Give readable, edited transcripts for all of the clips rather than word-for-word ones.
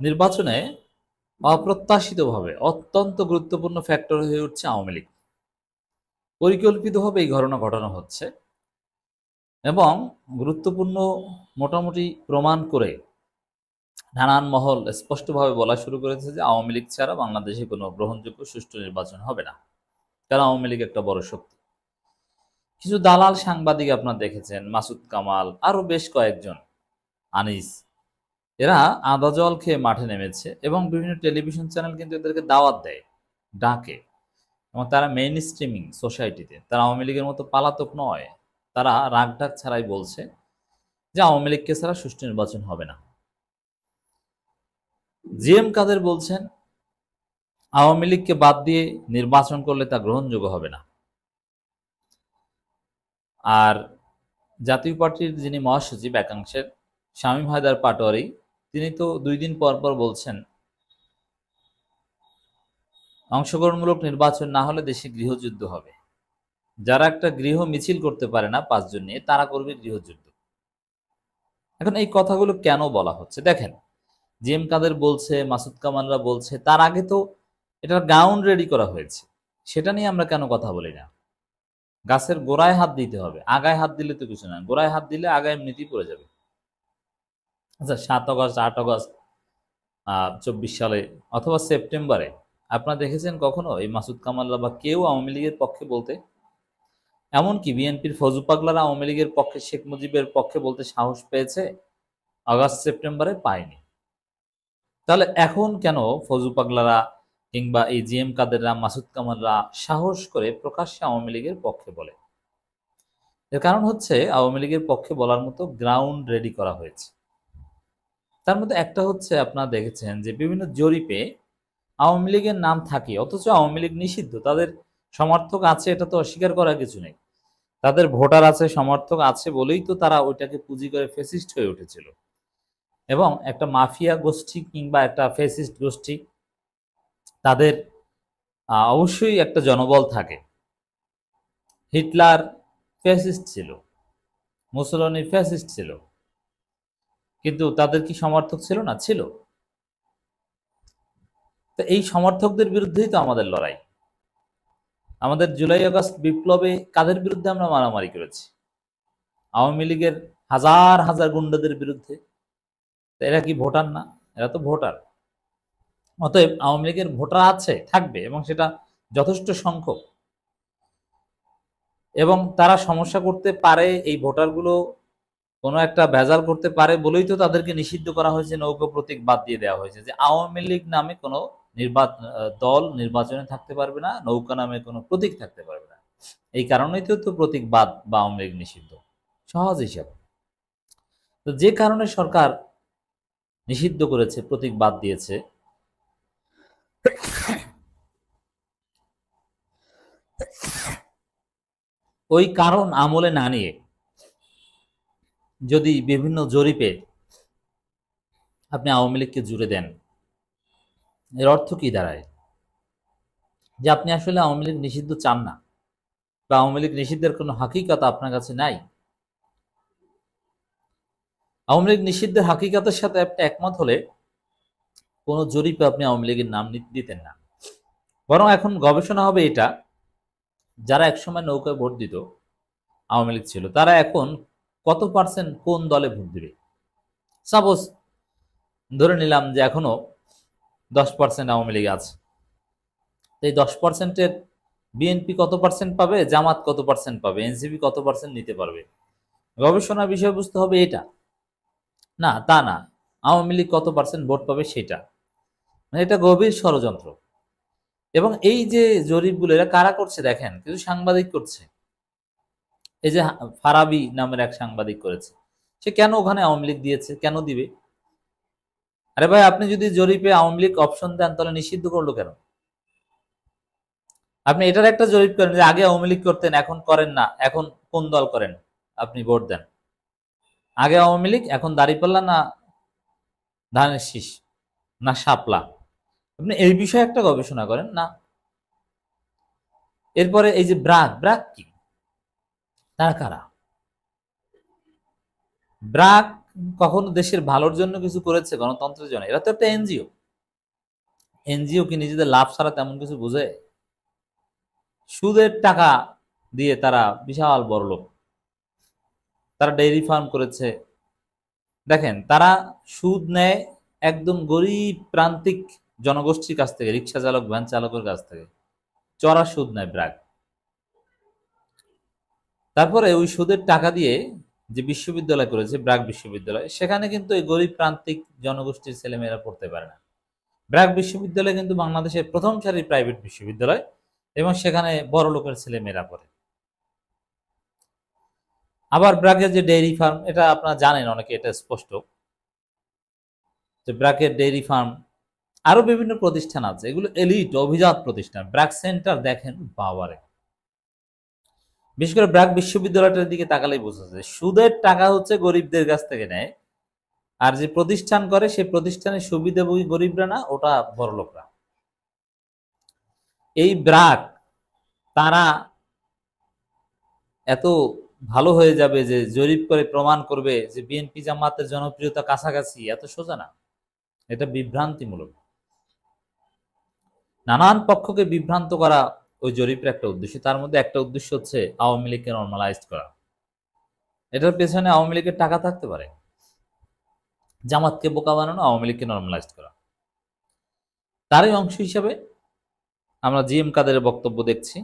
নির্বাচনে অপ্রত্যাশিতভাবে অত্যন্ত গুরুত্বপূর্ণ ফ্যাক্টর হয়ে উঠছে আওয়ামী লীগ। পরিকল্পিতভাবে এই ঘটনা ঘটানো হচ্ছে এবং গুরুত্বপূর্ণ মোটামুটি প্রমাণ করে নানান মহল স্পষ্টভাবে বলা শুরু করেছে যে আওয়ামী লীগ ছাড়া বাংলাদেশে কোনো গ্রহণযোগ্য সুষ্ঠু নির্বাচন হবে না। কারণ আওয়ামী লীগ একটা বড় শক্তি। কিছু দালাল সাংবাদিক আপনারা দেখেছেন, মাসুদ কামাল, আরো বেশ কয়েকজন, আনিস, এরা আদা জল খেয়ে মাঠে নেমেছে এবং বিভিন্ন টেলিভিশন চ্যানেল কিন্তু এদেরকে দাওয়াত দেয়, ডাকে, এবং তারা মেইন স্ট্রিমিং সোসাইটিতে তারা আওয়ামী লীগের মতো পালাতক নয়। তারা রাগ ঢাক ছাড়াই বলছে যে আওয়ামী লীগকে ছাড়া সুষ্ঠু নির্বাচন হবে না। জি এম কাদের বলছেন আওয়ামী লীগকে বাদ দিয়ে নির্বাচন করলে তা গ্রহণযোগ্য হবে না। আর জাতীয় পার্টির যিনি মহাসচিব একাংশের শামীম হায়দার পাটোয়ারি, তিনি তো 2 দিন পর পর বলছেন অংশগ্রহণমূলক নির্বাচন না হলে দেশে গৃহযুদ্ধ হবে। যারা একটা গৃহ মিছিল করতে পারে না 5 জন নিয়ে, তারা করবে গৃহযুদ্ধ। এখন এই কথাগুলো কেন বলা হচ্ছে দেখেন, জি এম কাদের বলছে, মাসুদ কামালরা বলছে, তার আগে তো এটার গ্রাউন্ড রেডি করা হয়েছে। সেটা নিয়ে আমরা কেন কথা বলি না? গাছের গোড়ায় হাত দিতে হবে, আগায় হাত দিলে তো কিছু না, গোড়ায় হাত দিলে আগায় এমনিতেই পড়ে যাবে। আচ্ছা, 7 আগস্ট, 8 আগস্ট 24 সালে অথবা সেপ্টেম্বরে আপনারা দেখেছেন কখনো এই মাসুদ কামালরা বা কেউ আওয়ামী লীগের পক্ষে বলতে? এমনকি বিএনপির ফজু পাগলারা আওয়ামী লীগের পক্ষে, শেখ মুজিবের পক্ষে বলতে সাহস পেয়েছে? আগস্ট সেপ্টেম্বরে পায়নি। তাহলে এখন কেন ফজু পাগলারা কিংবা এই জি এম কাদেররা, মাসুদ কামালরা সাহস করে প্রকাশ্যে আওয়ামী লীগের পক্ষে বলে? এর কারণ হচ্ছে আওয়ামী লীগের পক্ষে বলার মতো গ্রাউন্ড রেডি করা হয়েছে। তার মধ্যে একটা হচ্ছে, আপনারা দেখেছেন যে বিভিন্ন জরিপে আওয়ামী লীগের নাম থাকে অথচ আওয়ামী লীগ নিষিদ্ধ। তাদের সমর্থক আছে, এটা তো অস্বীকার করার কিছু নেই। তাদের ভোটার আছে, সমর্থক আছে বলেই তো তারা ওইটাকে পুঁজি করে ফেসিস্ট হয়ে উঠেছিল। এবং একটা মাফিয়া গোষ্ঠী কিংবা একটা ফেসিস্ট গোষ্ঠী, তাদের অবশ্যই একটা জনবল থাকে। হিটলার ফ্যাসিস্ট ছিল, মুসোলিনি ফ্যাসিস্ট ছিল, কিন্তু তাদের কি সমর্থক ছিল না? ছিল। তো এই সমর্থকদের বিরুদ্ধেই তো আমাদের লড়াই। আমাদের জুলাই আগস্ট বিপ্লবে কাদের বিরুদ্ধে আমরা মারামারি করেছি? আওয়ামী লীগের হাজার হাজার গুন্ডাদের বিরুদ্ধে। তো এরা কি ভোটার না? এরা তো ভোটার। অতএব আওয়ামী লীগের ভোটার আছে, থাকবে, এবং সেটা যথেষ্ট সংখ্যক। এবং তারা সমস্যা করতে পারে, এই ভোটারগুলো কোনো একটা ভেজাল করতে পারে বলেই তো তাদেরকে নিষিদ্ধ করা হয়েছে, নৌকা প্রতীক বাদ দিয়ে দেওয়া হয়েছে, যে আওয়ামী লীগ নামে কোনো দল নির্বাচনে থাকতে পারবে না, নৌকা নামে কোনো প্রতীক থাকতে পারবে না। এই কারণেই তো প্রতীক বাদ বা আওয়ামী লীগ নিষিদ্ধ। সহজ হিসাব। তো যে কারণে সরকার নিষিদ্ধ করেছে, প্রতীক বাদ দিয়েছে, ওই কারণ আমলে না নিয়ে যদি বিভিন্ন জরিপে আপনি আওয়ামী লীগকে জুড়ে দেন, এর অর্থ কি দাঁড়ায়? যে আপনি আসলে আওয়ামী লীগ নিষিদ্ধ চান না, বা আওয়ামী লীগ নিষিদ্ধের কোনো হাকিকত আপনার কাছে নাই। আওয়ামী লীগ নিষিদ্ধের হাকিকতের সাথে আপনি একমত হলে কোনো জরিপে আপনি আওয়ামী লীগের নাম দিতেন না। বরং এখন গবেষণা হবে এটা, যারা একসময় নৌকায় ভোট দিত, আওয়ামী লীগ ছিল, তারা এখন কত পার্সেন্ট কোন দলে ভোট দিবে। সাপোজ ধরে নিলাম যে এখনো 10% আওয়ামী লীগ আছে। এই 10%-এর বিএনপি কত পার্সেন্ট পাবে, জামাত কত পার্সেন্ট পাবে, এনসিপি কত পার্সেন্ট নিতে পারবে। গবেষণার বিষয়বস্তু হবে এটা না, তা না, আওয়ামী লীগ কত পার্সেন্ট ভোট পাবে সেটা। মানে এটা গভীর ষড়যন্ত্র। এবং এই যে জরিপগুলো এরা কারা করছে দেখেন, কিছু সাংবাদিক করছে। এই যে ফারাবি নামের এক সাংবাদিক করেছে। সে কেন ওখানে আওয়ামী লীগ দিয়েছে, কেন দিবে? আরে ভাই, আপনি যদি জরিপে আওয়ামী লীগ অপশন দেন তাহলে নিষিদ্ধ করলো কেন? আপনি এটার একটা জরিপ করেন যে আগে আওয়ামী লীগ করতেন, এখন করেন না, এখন কোন দল করেন, আপনি ভোট দেন। আগে আওয়ামী লীগ, এখন দাঁড়িপাল্লা না ধানের শীষ না শাপলা? আপনি এই বিষয়ে একটা গবেষণা করেন না। এরপরে এই যে ব্রাক, ব্রাক কি, তারা কারা? ব্রাক কখনো দেশের ভালোর জন্য কিছু করেছে, গণতন্ত্রের জন্য? এরা তো একটা এনজিও। এনজিও কি নিজেদের লাভ ছাড়া তেমন কিছু বুঝে? সুদের টাকা দিয়ে তারা বিশাল বড়লোক। তারা ডেইরি ফার্ম করেছে। দেখেন, তারা সুদ নেয় একদম গরিব প্রান্তিক জনগোষ্ঠীর কাছ থেকে, রিক্সা চালক, ভ্যান চালকের কাছ থেকে চড়া সুদ নেয় ব্র্যাক। তারপরে ওই সুদের টাকা দিয়ে যে বিশ্ববিদ্যালয় করেছে, ব্র্যাক বিশ্ববিদ্যালয়, সেখানে কিন্তু এই গরিব প্রান্তিক জনগোষ্ঠীর ছেলেমেয়েরা পড়তে পারে না। ব্র্যাক বিশ্ববিদ্যালয় কিন্তু বাংলাদেশের প্রথম সারির প্রাইভেট বিশ্ববিদ্যালয়, এবং সেখানে বড় লোকের ছেলেমেয়েরা পড়ে। আবার ব্র্যাকের যে ডেইরি ফার্ম, এটা আপনারা জানেন অনেকে, এটা স্পষ্ট যে ব্র্যাকের ডেইরি ফার্ম, আরো বিভিন্ন প্রতিষ্ঠান আছে, এগুলো এলিট অভিজাত প্রতিষ্ঠান। ব্র্যাক সেন্টার দেখেন, বাবারে, বিশেষ করে ব্র্যাক বিশ্ববিদ্যালয়টার দিকে তাকালেই বোঝা যায় সুদের টাকা হচ্ছে গরিবদের কাছ থেকে নেয়, আর যে প্রতিষ্ঠান করে সেই প্রতিষ্ঠানের সুবিধাভোগী গরিবরা না, ওটা বড়লোকরা। এই ব্র্যাক, তারা এত ভালো হয়ে যাবে যে জরিপ করে প্রমাণ করবে যে বিএনপি জামাতের জনপ্রিয়তা কাছাকাছি, এত সোজা না। এটা বিভ্রান্তিমূলক। নানান পক্ষকে বিভ্রান্ত করা ওই জরিপের একটা উদ্দেশ্য। তার মধ্যে একটা উদ্দেশ্য হচ্ছে আওয়ামী লীগকে নর্মালাইজ করা। এটার পেছনে আওয়ামী লীগের টাকা থাকতে পারে। জামাতকে বোকা বানানো, আওয়ামী লীগকে নর্মালাইজ করা। তারই অংশ হিসাবে আমরা জিএম কাদেরের বক্তব্য দেখছি।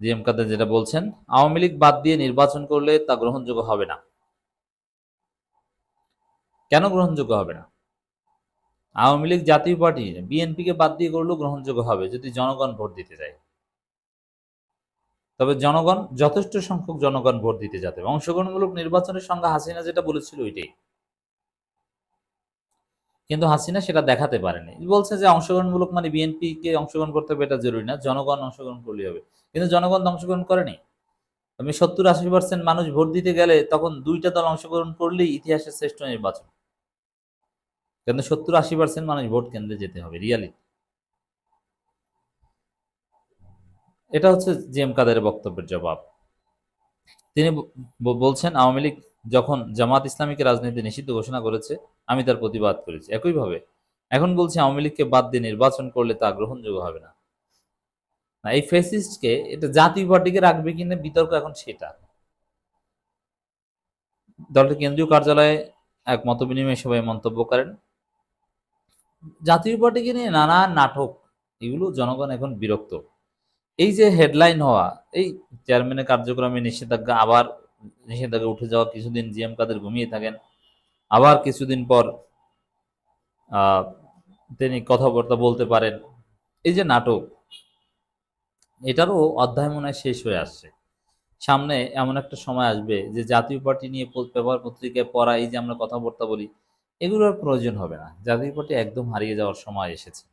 জিএম কাদের যেটা বলছেন, আওয়ামী লীগ বাদ দিয়ে নির্বাচন করলে তা গ্রহণযোগ্য হবে না। কেন গ্রহণযোগ্য হবে না? আওয়ামী লীগ জাতীয় পার্টি, বিএনপিকে বাদ দিয়ে করলেও গ্রহণযোগ্য হবে যদি জনগণ ভোট দিতে যায়। তবে জনগণ, যথেষ্ট সংখ্যক জনগণ ভোট দিতে যাবে। অংশগ্রহণমূলক নির্বাচনের সংজ্ঞা হাসিনা যেটা বলেছিল ওইটাই, কিন্তু হাসিনা সেটা দেখাতে পারেনি। বলছে যে অংশগ্রহণমূলক মানে বিএনপি কে অংশগ্রহণ করতে হবে এটা জরুরি না, জনগণ অংশগ্রহণ করলেই হবে। কিন্তু জনগণ অংশগ্রহণ করেনি। আমি 70-80% মানুষ ভোট দিতে গেলে তখন দুইটা দল অংশগ্রহণ করলেই ইতিহাসের শ্রেষ্ঠ নির্বাচন। কিন্তু 70-80% মানুষ ভোট কেন্দ্রে যেতে হবে, রিয়ালিটি। এটা হচ্ছে জিএম কাদেরের বক্তব্যের জবাব। তিনি বলছেন, আওয়ামী লীগ যখন জামাত ইসলামীকে রাজনীতি নিষিদ্ধ ঘোষণা করেছে, আমি তার প্রতিবাদ করেছি। একইভাবে এখন বলছি আওয়ামী লীগকে বাদ দিয়ে নির্বাচন করলে তা গ্রহণযোগ্য হবে না। এই ফেসিস্টকে, এটা জাতীয় পার্টিকে রাখবে কিনা বিতর্ক এখন সেটা। দলটির কেন্দ্রীয় কার্যালয়ে এক মতবিনিময় সভায় মন্তব্য করেন, জাতীয় পার্টিকে নিয়ে নানান নাটক, এগুলো জনগণ এখন বিরক্ত। এই যে হেডলাইন হওয়া, এই চেয়ারম্যানের কার্যক্রমে নিষেধাজ্ঞা, আবার নিষেধাজ্ঞা উঠে যাওয়া, কিছুদিন জিএম কাদের ঘুমিয়ে থাকেন, আবার কিছুদিন পর তিনি কথাবার্তা বলতে পারেন। এই যে নাটক, এটারও অধ্যায় মনে হয় শেষ হয়ে আসছে। সামনে এমন একটা সময় আসবে যে জাতীয় পার্টি নিয়ে পেপার পত্রিকায় পড়া, এই যে আমরা কথাবার্তা বলি, এগুলোর প্রয়োজন হবে না। জাতীয় পার্টি একদম হারিয়ে যাওয়ার সময় এসেছে।